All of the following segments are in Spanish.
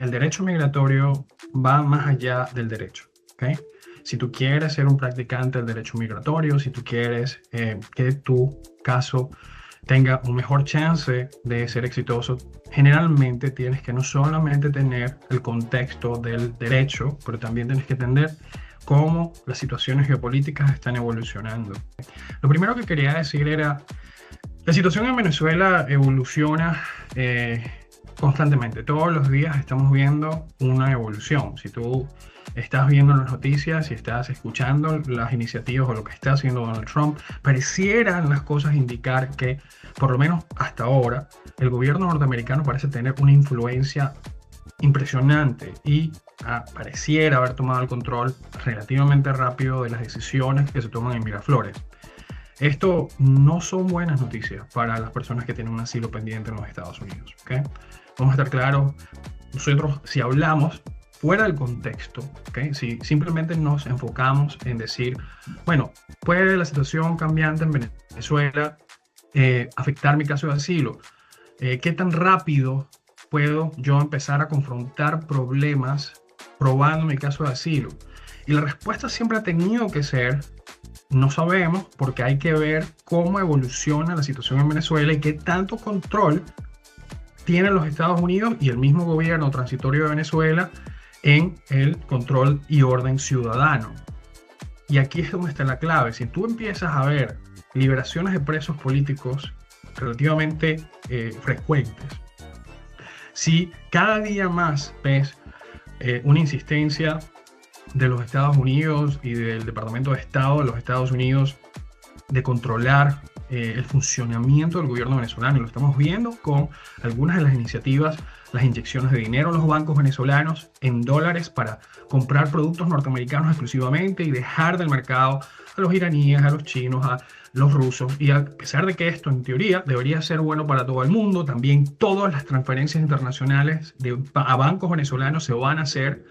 el derecho migratorio va más allá del derecho, ¿ok? Si tú quieres ser un practicante del derecho migratorio, si tú quieres que tu caso tenga un mejor chance de ser exitoso, generalmente tienes que no solamente tener el contexto del derecho, pero también tienes que entender cómo las situaciones geopolíticas están evolucionando. Lo primero que quería decir era, la situación en Venezuela evoluciona constantemente. Todos los días estamos viendo una evolución. Si tú estás viendo las noticias, si estás escuchando las iniciativas o lo que está haciendo Donald Trump, parecieran las cosas indicar que, por lo menos hasta ahora, el gobierno norteamericano parece tener una influencia impresionante y pareciera haber tomado el control relativamente rápido de las decisiones que se toman en Miraflores. Esto no son buenas noticias para las personas que tienen un asilo pendiente en los Estados Unidos, ¿okay? Vamos a estar claros, nosotros si hablamos fuera del contexto, ¿okay? Si simplemente nos enfocamos en decir, bueno, ¿puede la situación cambiante en Venezuela afectar mi caso de asilo? ¿Qué tan rápido puedo yo empezar a confrontar problemas probando mi caso de asilo? Y la respuesta siempre ha tenido que ser, no sabemos, porque hay que ver cómo evoluciona la situación en Venezuela y qué tanto control tienen los Estados Unidos y el mismo gobierno transitorio de Venezuela en el control y orden ciudadano. Y aquí es donde está la clave. Si tú empiezas a ver liberaciones de presos políticos relativamente frecuentes, si cada día más ves una insistencia de los Estados Unidos y del Departamento de Estado de los Estados Unidos de controlar el funcionamiento del gobierno venezolano, y lo estamos viendo con algunas de las iniciativas, las inyecciones de dinero a los bancos venezolanos en dólares para comprar productos norteamericanos exclusivamente y dejar del mercado a los iraníes, a los chinos, a los rusos. Y a pesar de que esto en teoría debería ser bueno para todo el mundo, también todas las transferencias internacionales a bancos venezolanos se van a hacer.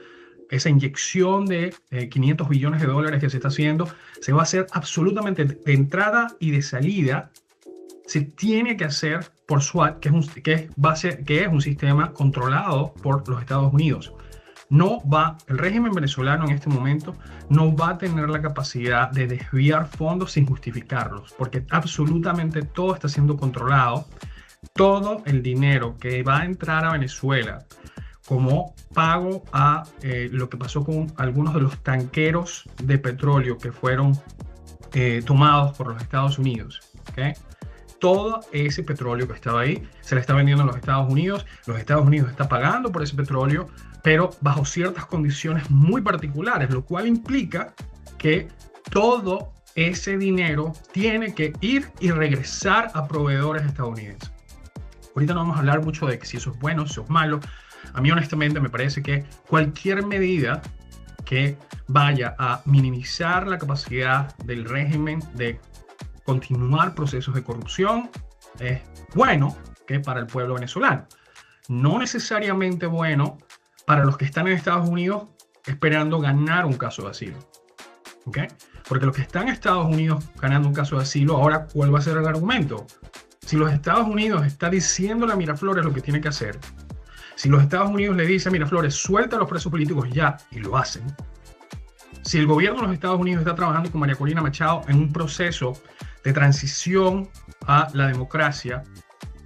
Esa inyección de 500 billones de dólares que se está haciendo se va a hacer absolutamente de entrada y de salida. Se tiene que hacer por SWAT, que es un sistema controlado por los Estados Unidos. El régimen venezolano en este momento no va a tener la capacidad de desviar fondos sin justificarlos, porque absolutamente todo está siendo controlado. Todo el dinero que va a entrar a Venezuela como pago a lo que pasó con algunos de los tanqueros de petróleo que fueron tomados por los Estados Unidos, ¿okay? Todo ese petróleo que estaba ahí se le está vendiendo a los Estados Unidos está pagando por ese petróleo, pero bajo ciertas condiciones muy particulares, lo cual implica que todo ese dinero tiene que ir y regresar a proveedores estadounidenses. Ahorita no vamos a hablar mucho de si eso es bueno, si eso es malo. A mí honestamente me parece que cualquier medida que vaya a minimizar la capacidad del régimen de continuar procesos de corrupción es bueno que para el pueblo venezolano. No necesariamente bueno para los que están en Estados Unidos esperando ganar un caso de asilo, ¿okay? Porque los que están en Estados Unidos ganando un caso de asilo, ahora, ¿cuál va a ser el argumento? Si los Estados Unidos está diciéndole a Miraflores lo que tiene que hacer, si los Estados Unidos le dice a Miraflores, suelta a los presos políticos ya, y lo hacen. Si el gobierno de los Estados Unidos está trabajando con María Corina Machado en un proceso de transición a la democracia,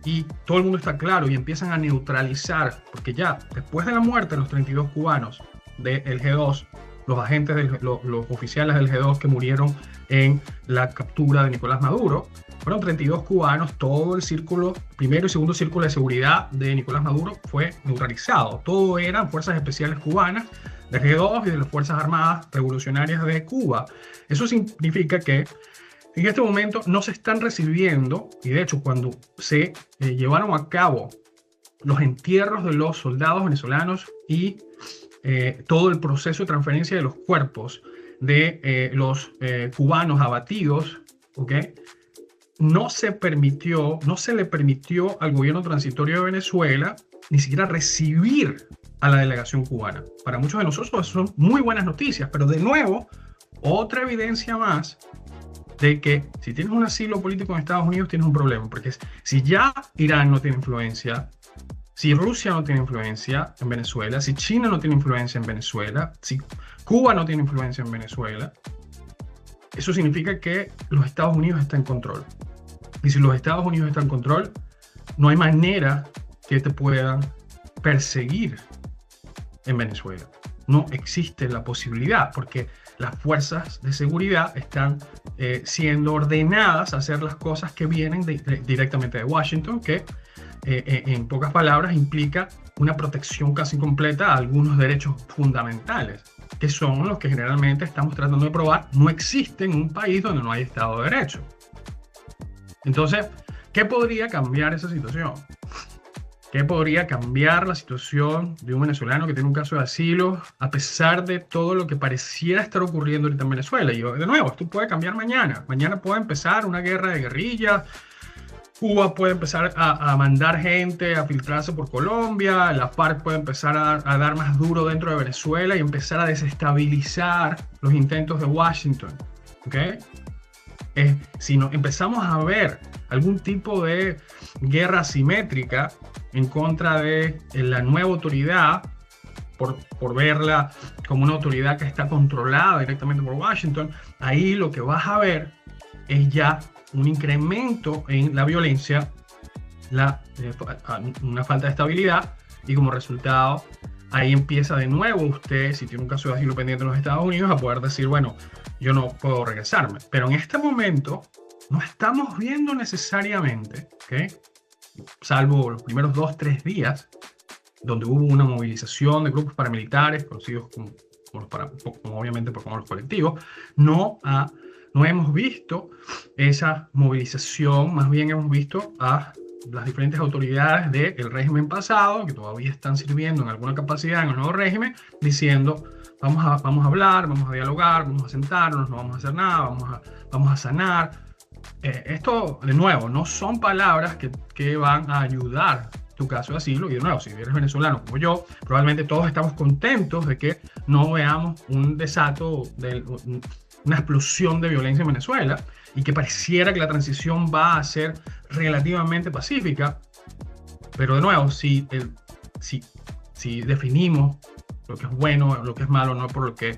y todo el mundo está claro y empiezan a neutralizar, porque ya después de la muerte de los 32 cubanos del G2, los agentes, los oficiales del G2 que murieron en la captura de Nicolás Maduro, fueron 32 cubanos, todo el círculo, primero y segundo círculo de seguridad de Nicolás Maduro fue neutralizado. Todo eran fuerzas especiales cubanas del G2 y de las Fuerzas Armadas Revolucionarias de Cuba. Eso significa que en este momento no se están recibiendo, y de hecho cuando se llevaron a cabo los entierros de los soldados venezolanos y todo el proceso de transferencia de los cuerpos de los cubanos abatidos, ¿okay? No se le permitió al gobierno transitorio de Venezuela ni siquiera recibir a la delegación cubana. Para muchos de nosotros eso son muy buenas noticias, pero de nuevo, otra evidencia más de que si tienes un asilo político en Estados Unidos tienes un problema, porque si ya Irán no tiene influencia, Si Rusia no tiene influencia en Venezuela, si China no tiene influencia en Venezuela, si Cuba no tiene influencia en Venezuela, eso significa que los Estados Unidos están en control. Y si los Estados Unidos están en control, no hay manera que te puedan perseguir en Venezuela. No existe la posibilidad porque las fuerzas de seguridad están siendo ordenadas a hacer las cosas que vienen directamente de Washington, que en pocas palabras implica una protección casi completa a algunos derechos fundamentales, que son los que generalmente estamos tratando de probar no existen en un país donde no hay Estado de Derecho. Entonces, ¿qué podría cambiar esa situación? ¿Qué podría cambiar la situación de un venezolano que tiene un caso de asilo a pesar de todo lo que pareciera estar ocurriendo ahorita en Venezuela? Y de nuevo, esto puede cambiar mañana. Mañana puede empezar una guerra de guerrillas. Cuba puede empezar a mandar gente a filtrarse por Colombia. La FARC puede empezar a dar más duro dentro de Venezuela y empezar a desestabilizar los intentos de Washington. ¿Okay? Si no, empezamos a ver algún tipo de guerra asimétrica en contra de la nueva autoridad, por verla como una autoridad que está controlada directamente por Washington, ahí lo que vas a ver es ya un incremento en la violencia, una falta de estabilidad, y como resultado ahí empieza de nuevo usted, si tiene un caso de asilo pendiente en los Estados Unidos, a poder decir, bueno, yo no puedo regresarme. Pero en este momento no estamos viendo necesariamente, ¿okay? Salvo los primeros 2-3 días, donde hubo una movilización de grupos paramilitares, conocidos como obviamente como los colectivos, no hemos visto esa movilización, más bien hemos visto a las diferentes autoridades del régimen pasado, que todavía están sirviendo en alguna capacidad en el nuevo régimen, diciendo, vamos a hablar, vamos a dialogar, vamos a sentarnos, no vamos a hacer nada, vamos a sanar. Esto, de nuevo, no son palabras que van a ayudar tu caso de asilo. Y de nuevo, si eres venezolano como yo, probablemente todos estamos contentos de que no veamos un desato, una explosión de violencia en Venezuela, y que pareciera que la transición va a ser relativamente pacífica. Pero de nuevo, si definimos lo que es bueno, lo que es malo, no por lo que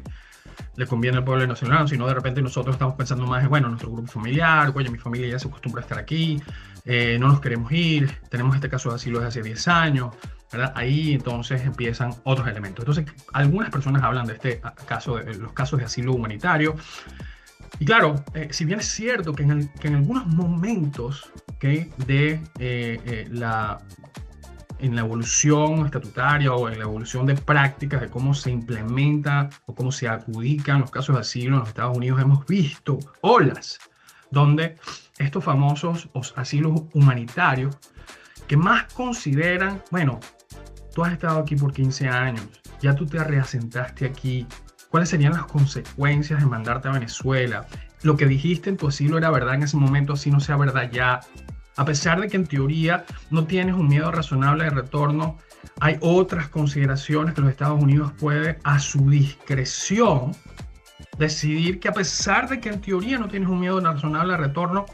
le conviene al pueblo venezolano, sino de repente nosotros estamos pensando más en, bueno, nuestro grupo familiar, oye, mi familia ya se acostumbra a estar aquí, no nos queremos ir, tenemos este caso de asilo desde hace 10 años, ¿verdad? Ahí entonces empiezan otros elementos. Entonces, algunas personas hablan de este caso, de los casos de asilo humanitario. Y claro, si bien es cierto que en algunos momentos, ¿okay?, en la evolución estatutaria o en la evolución de prácticas de cómo se implementa o cómo se adjudican los casos de asilo en los Estados Unidos, hemos visto olas donde estos famosos asilos humanitarios, que más consideran, bueno, tú has estado aquí por 15 años, ya tú te reasentaste aquí, ¿cuáles serían las consecuencias de mandarte a Venezuela? Lo que dijiste en tu asilo era verdad en ese momento, así no sea verdad ya. A pesar de que en teoría no tienes un miedo razonable de retorno, hay otras consideraciones que los Estados Unidos puede, a su discreción, decidir que a pesar de que en teoría no tienes un miedo razonable de retorno,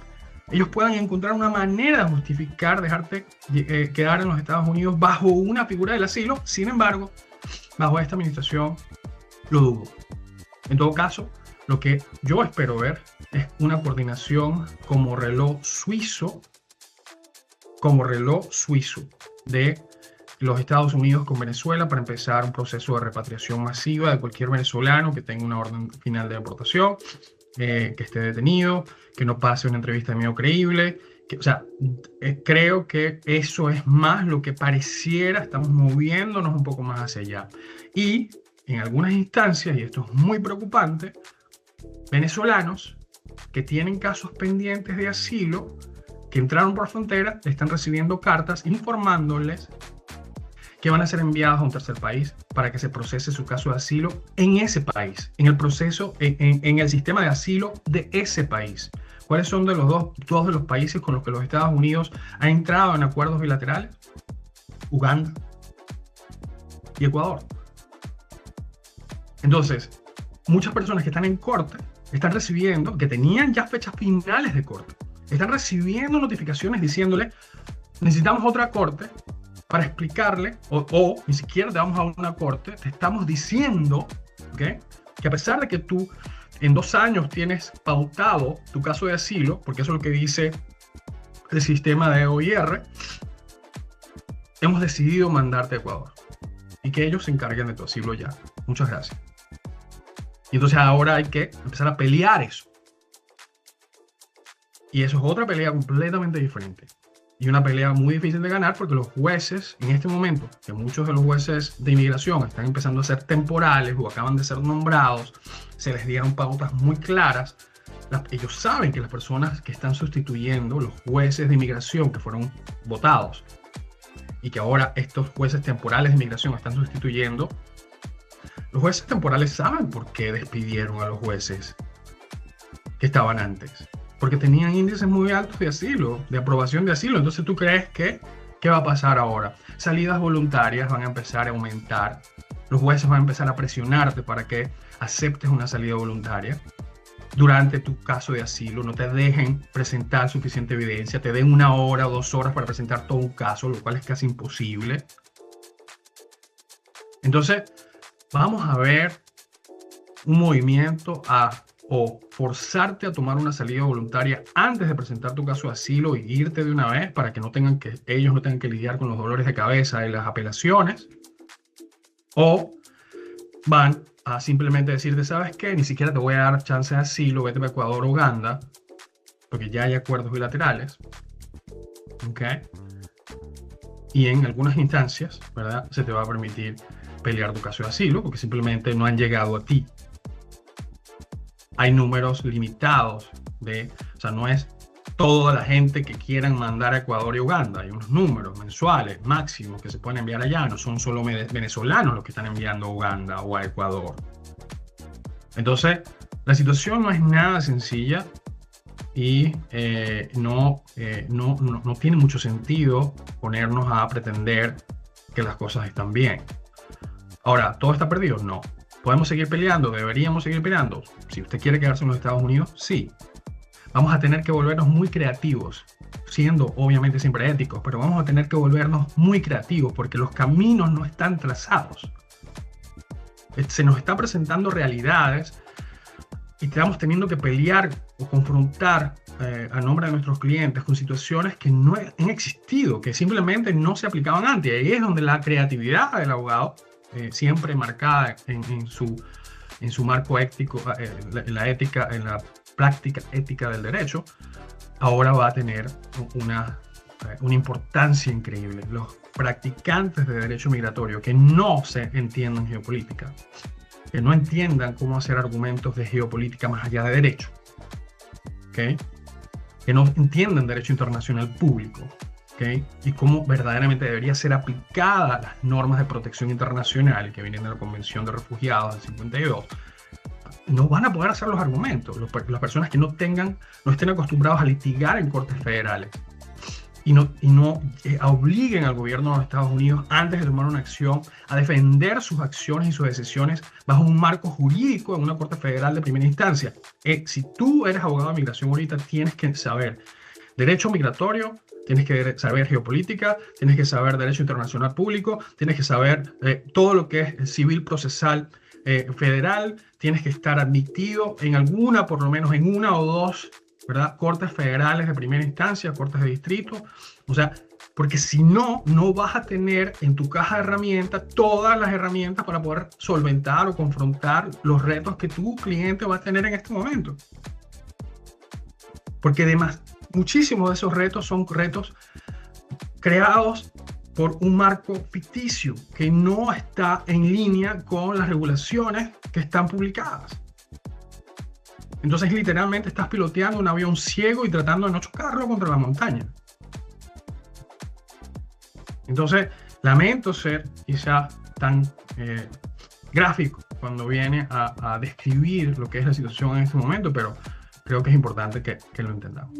ellos puedan encontrar una manera de justificar dejarte quedar en los Estados Unidos bajo una figura del asilo. Sin embargo, bajo esta administración lo dudo. En todo caso, lo que yo espero ver es una coordinación como reloj suizo de los Estados Unidos con Venezuela para empezar un proceso de repatriación masiva de cualquier venezolano que tenga una orden final de deportación, que esté detenido, que no pase una entrevista de medio creíble. Creo que eso es más lo que pareciera, estamos moviéndonos un poco más hacia allá. Y en algunas instancias, y esto es muy preocupante, venezolanos que tienen casos pendientes de asilo, que entraron por frontera, están recibiendo cartas informándoles que van a ser enviados a un tercer país para que se procese su caso de asilo en ese país, en el proceso, en el sistema de asilo de ese país. ¿Cuáles son de los dos de los países con los que los Estados Unidos han entrado en acuerdos bilaterales? Uganda y Ecuador. Entonces, muchas personas que están en corte están recibiendo, que tenían ya fechas finales de corte, están recibiendo notificaciones diciéndole, necesitamos otra corte para explicarle, o ni siquiera te vamos a una corte, te estamos diciendo, ¿okay?, que a pesar de que tú en 2 años tienes pautado tu caso de asilo, porque eso es lo que dice el sistema de OIR, hemos decidido mandarte a Ecuador y que ellos se encarguen de tu asilo ya. Muchas gracias. Y entonces ahora hay que empezar a pelear eso. Y eso es otra pelea completamente diferente. Y una pelea muy difícil de ganar porque los jueces, en este momento, que muchos de los jueces de inmigración están empezando a ser temporales o acaban de ser nombrados, se les dieron pautas muy claras. Ellos saben que las personas que están sustituyendo, los jueces de inmigración que fueron votados, y que ahora estos jueces temporales de inmigración están sustituyendo, los jueces temporales saben por qué despidieron a los jueces que estaban antes. Porque tenían índices muy altos de asilo, de aprobación de asilo. Entonces, ¿tú crees que qué va a pasar ahora? Salidas voluntarias van a empezar a aumentar. Los jueces van a empezar a presionarte para que aceptes una salida voluntaria durante tu caso de asilo. No te dejen presentar suficiente evidencia. Te den 1 hora o 2 horas para presentar todo un caso, lo cual es casi imposible. Entonces, vamos a ver un movimiento o forzarte a tomar una salida voluntaria antes de presentar tu caso de asilo y irte de una vez para que ellos no tengan que lidiar con los dolores de cabeza de las apelaciones, o van a simplemente decirte, ¿sabes qué? Ni siquiera te voy a dar chance de asilo, vete a Ecuador o Uganda, porque ya hay acuerdos bilaterales, ¿ok? Y en algunas instancias, ¿verdad?, se te va a permitir pelear tu caso de asilo porque simplemente no han llegado a ti. Hay números limitados o sea, no es toda la gente que quieran mandar a Ecuador y Uganda. Hay unos números mensuales máximos que se pueden enviar allá. No son solo venezolanos los que están enviando a Uganda o a Ecuador. Entonces, la situación no es nada sencilla y no tiene mucho sentido ponernos a pretender que las cosas están bien. Ahora, ¿todo está perdido? No. ¿Podemos seguir peleando? ¿Deberíamos seguir peleando? Si usted quiere quedarse en los Estados Unidos, sí. Vamos a tener que volvernos muy creativos, siendo obviamente siempre éticos, pero vamos a tener que volvernos muy creativos porque los caminos no están trazados. Se nos están presentando realidades y estamos teniendo que pelear o confrontar a nombre de nuestros clientes con situaciones que no han existido, que simplemente no se aplicaban antes. Y ahí es donde la creatividad del abogado, siempre marcada en su marco ético, en la práctica ética del derecho, ahora va a tener una importancia increíble. Los practicantes de derecho migratorio que no se entiendan geopolítica, que no entiendan cómo hacer argumentos de geopolítica más allá de derecho, ¿okay?, que no entiendan derecho internacional público, ¿okay?, y cómo verdaderamente debería ser aplicada las normas de protección internacional que vienen de la Convención de Refugiados del 52, no van a poder hacer los argumentos. Las personas que no estén acostumbrados a litigar en cortes federales y no obliguen al gobierno de los Estados Unidos, antes de tomar una acción, a defender sus acciones y sus decisiones bajo un marco jurídico en una corte federal de primera instancia. Si tú eres abogado de migración ahorita, tienes que saber derecho migratorio, tienes que saber geopolítica, tienes que saber derecho internacional público, tienes que saber todo lo que es civil procesal federal, tienes que estar admitido en alguna, por lo menos en 1 o 2, ¿verdad?, cortes federales de primera instancia, cortes de distrito. O sea, porque si no, no vas a tener en tu caja de herramientas todas las herramientas para poder solventar o confrontar los retos que tu cliente va a tener en este momento. Porque además, muchísimos de esos retos son retos creados por un marco ficticio que no está en línea con las regulaciones que están publicadas. Entonces, literalmente estás piloteando un avión ciego y tratando de no chocarlo contra la montaña. Entonces, lamento ser quizá tan gráfico cuando viene a describir lo que es la situación en este momento, pero creo que es importante que lo entendamos.